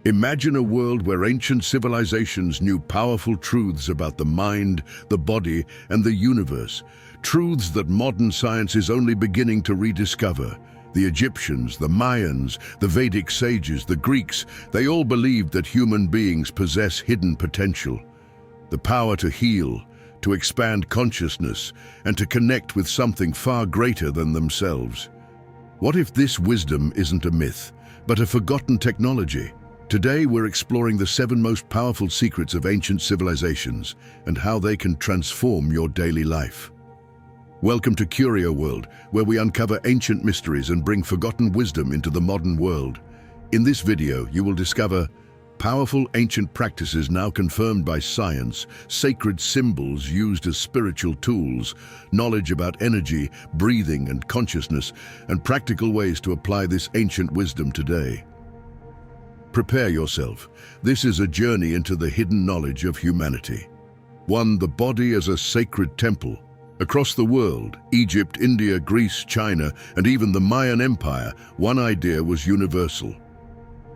Imagine a world where ancient civilizations knew powerful truths about the mind, the body, and the universe. Truths that modern science is only beginning to rediscover. The Egyptians, the Mayans, the Vedic sages, the Greeks, they all believed that human beings possess hidden potential. The power to heal, to expand consciousness, and to connect with something far greater than themselves. What if this wisdom isn't a myth, but a forgotten technology? Today we're exploring the 7 most powerful secrets of ancient civilizations and how they can transform your daily life. Welcome to CurioWorld, where we uncover ancient mysteries and bring forgotten wisdom into the modern world. In this video, you will discover powerful ancient practices now confirmed by science, sacred symbols used as spiritual tools, knowledge about energy, breathing, and consciousness, and practical ways to apply this ancient wisdom today. Prepare yourself. This is a journey into the hidden knowledge of humanity. 1. The body as a sacred temple. Across the world, Egypt, India, Greece, China, and even the Mayan Empire, one idea was universal.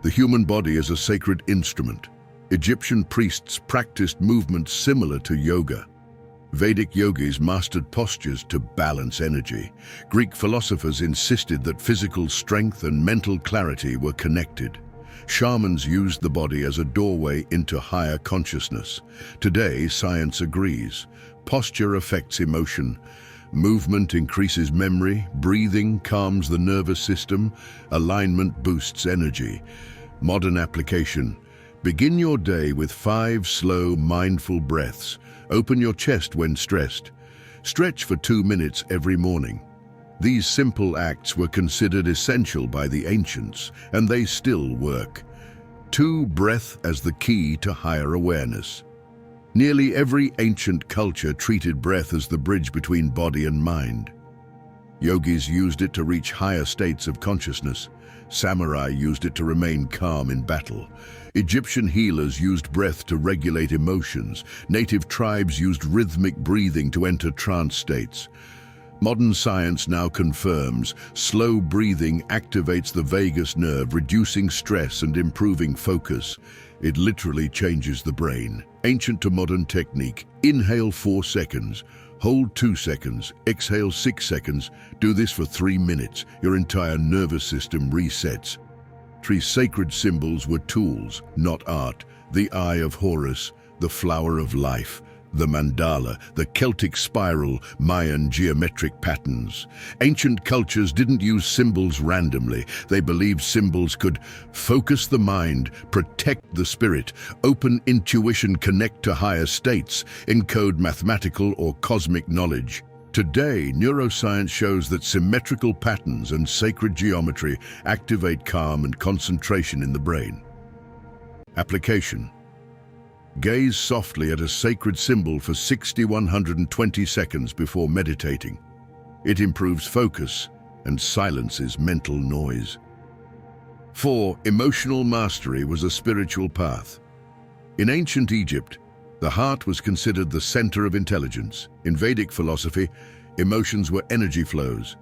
The human body is a sacred instrument. Egyptian priests practiced movements similar to yoga. Vedic yogis mastered postures to balance energy. Greek philosophers insisted that physical strength and mental clarity were connected. Shamans used the body as a doorway into higher consciousness. Today, science agrees. Posture affects emotion. Movement increases memory. Breathing calms the nervous system. Alignment boosts energy. Modern application. Begin your day with 5 slow, mindful breaths. Open your chest when stressed. Stretch for 2 minutes every morning. These simple acts were considered essential by the ancients, and they still work. 2. Breath as the key to higher awareness. Nearly every ancient culture treated breath as the bridge between body and mind. Yogis used it to reach higher states of consciousness. Samurai used it to remain calm in battle. Egyptian healers used breath to regulate emotions. Native tribes used rhythmic breathing to enter trance states. Modern science now confirms slow breathing activates the vagus nerve, reducing stress and improving focus. It literally changes the brain. Ancient to modern technique. Inhale 4 seconds. Hold 2 seconds. Exhale 6 seconds. Do this for 3 minutes. Your entire nervous system resets. 3 sacred symbols were tools, not art. The Eye of Horus, the flower of life. The mandala, the Celtic spiral, Mayan geometric patterns. Ancient cultures didn't use symbols randomly. They believed symbols could focus the mind, protect the spirit, open intuition, connect to higher states, encode mathematical or cosmic knowledge. Today, neuroscience shows that symmetrical patterns and sacred geometry activate calm and concentration in the brain. Application. Gaze softly at a sacred symbol for 120 seconds before meditating. It improves focus and silences mental noise. 4. Emotional mastery was a spiritual path. In ancient Egypt, the heart was considered the center of intelligence. In Vedic philosophy, emotions were energy flows.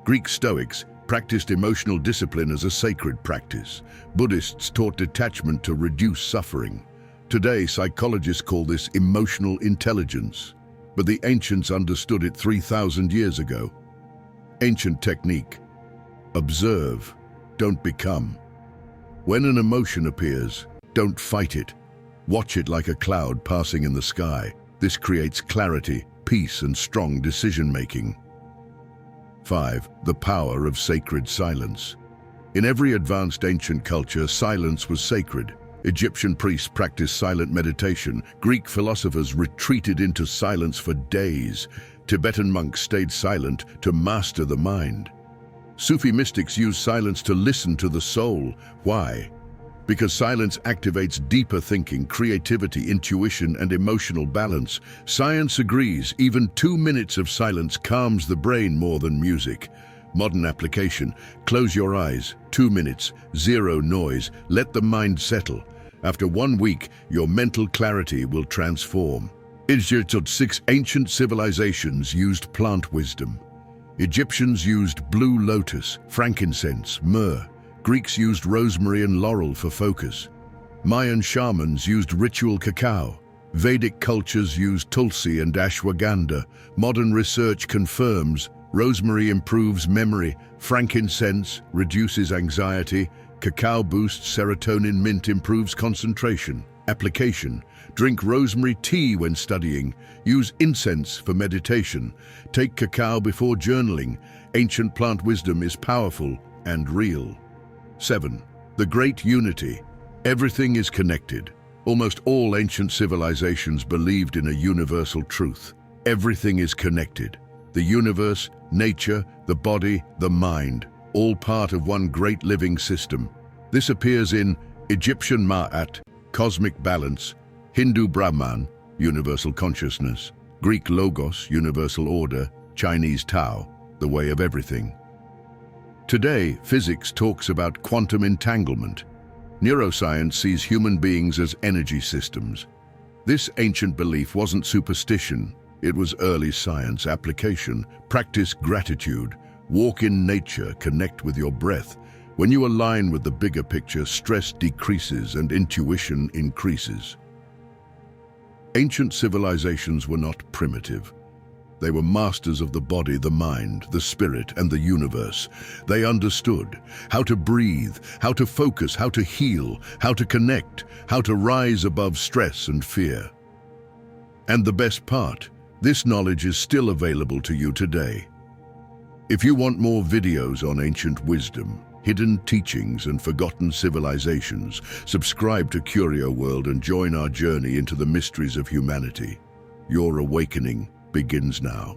Greek Stoics practiced emotional discipline as a sacred practice. Buddhists taught detachment to reduce suffering. Today, psychologists call this emotional intelligence, but the ancients understood it 3,000 years ago. Ancient technique. Observe, don't become. When an emotion appears, don't fight it. Watch it like a cloud passing in the sky. This creates clarity, peace, and strong decision-making. 5. The power of sacred silence. In every advanced ancient culture, silence was sacred. Egyptian priests practiced silent meditation. Greek philosophers retreated into silence for days. Tibetan monks stayed silent to master the mind. Sufi mystics used silence to listen to the soul. Why? Because silence activates deeper thinking, creativity, intuition, and emotional balance. Science agrees, even 2 minutes of silence calms the brain more than music. Modern application. Close your eyes. 2 minutes. Zero noise. Let the mind settle. After 1 week, your mental clarity will transform. 6 ancient civilizations used plant wisdom. Egyptians used blue lotus, frankincense, myrrh. Greeks used rosemary and laurel for focus. Mayan shamans used ritual cacao. Vedic cultures used tulsi and ashwagandha. Modern research confirms rosemary improves memory, frankincense reduces anxiety, cacao boosts serotonin, mint improves concentration. Application: drink rosemary tea when studying, use incense for meditation, take cacao before journaling. Ancient plant wisdom is powerful and real. 7. The Great Unity. Everything is connected. Almost all ancient civilizations believed in a universal truth. Everything is connected. The universe, nature, the body, the mind, all part of one great living system. This appears in Egyptian Ma'at, cosmic balance; Hindu Brahman, universal consciousness; Greek Logos, universal order; Chinese Tao, the way of everything. Today, physics talks about quantum entanglement. Neuroscience sees human beings as energy systems. This ancient belief wasn't superstition. It was early science application. Practice gratitude. Walk in nature. Connect with your breath. When you align with the bigger picture, stress decreases and intuition increases. Ancient civilizations were not primitive. They were masters of the body, the mind, the spirit, and the universe. They understood how to breathe, how to focus, how to heal, how to connect, how to rise above stress and fear. And the best part, this knowledge is still available to you today. If you want more videos on ancient wisdom, hidden teachings, and forgotten civilizations, subscribe to CurioWorld and join our journey into the mysteries of humanity. Your awakening begins now.